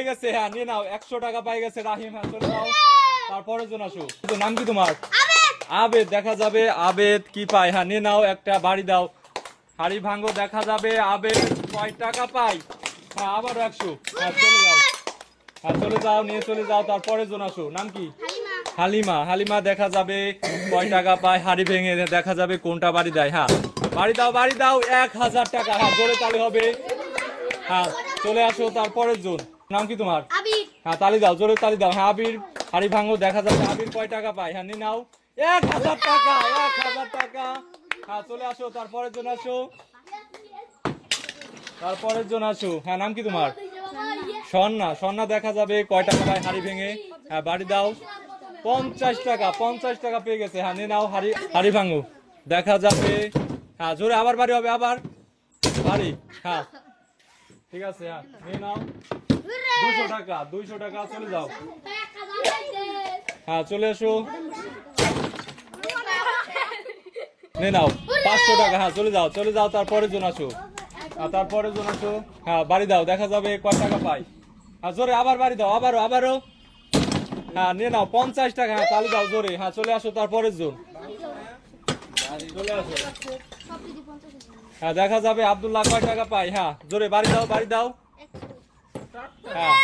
গেছে, হ্যাঁ নিয়ে নাও 100 টাকা পাই গেছে রাহিম। হ্যাঁ চলে যাও, তারপরের জন আসো। নাম কি তোমার? আবেদ। দেখা যাবে আবেদ কি পায়। হ্যাঁ নিয়ে নাও, একটা বাড়ি দাও। হাড়ি ভাঙ্গো, দেখা যাবে আবেদ কয় টাকা পাই। হ্যাঁ আবারও 100। হ্যাঁ চলে যাও, হ্যাঁ চলে যাও, নিয়ে চলে যাও, তারপরের জন আসো। নাম কি? হালিমা। হালিমা দেখা যাবে কয় টাকা পায়। হাড়ি ভেঙে দেখা যাবে কোনটা বাড়ি দেয়। হ্যাঁ বাড়ি দাও, বাড়ি দাও 1000 টাকা। হ্যাঁ জোরে তালি হবে। হ্যাঁ চলে আসো, তারপরের জন। নাম কি তোমার? হ্যাঁ তালি দাও, জোরে তালি দাও। হ্যাঁ আবির। হাড়ি ভাঙ্গো, দেখা যাবে আবির কয় টাকা পায়। হ্যাঁ নিয়ে নাও 1000 টাকা। 1000 টাকা। হ্যাঁ চলে আসো, তারপরের জন আসো, তারপরের জন আসো। হ্যাঁ নাম কি তোমার? স্বর্ণা। স্বর্ণা দেখা যাবে কয় টাকা পায় হাড়ি ভেঙে। হ্যাঁ বাড়ি দাও 50 টাকা। 50 টাকা পেয়ে গেছে। হ্যাঁ নিয়ে নাও, হাড়ি ভাঙো, দেখা যাবে। হ্যাঁ জোরে আবার বাড়ি হবে, আবার বাড়ি। হ্যাঁ ঠিক আছে, হ্যাঁ নিয়ে নাও 200 টাকা। 200 টাকা, চলে যাও। হ্যাঁ চলে আসো, নিয়ে নাও 500 টাকা। হ্যাঁ চলে যাও, চলে যাও, তারপরের জন আসো। তারপরের জন আসো। হ্যাঁ বাড়ি দাও, দেখা যাবে কয় টাকা পাই। হ্যাঁ জোরে আবার বাড়ি দাও, আবারও আবারও। হ্যাঁ নিয়ে নাও 50 টাকা। হ্যাঁ তালি দাও জোরে। হ্যাঁ চলে আসো, তারপরের জন চলে আসো। হ্যাঁ দেখা যাবে আব্দুল্লাহ কয় টাকা পাই। হ্যাঁ জোরে বাড়ি দাও, বাড়ি দাও। হ্যাঁ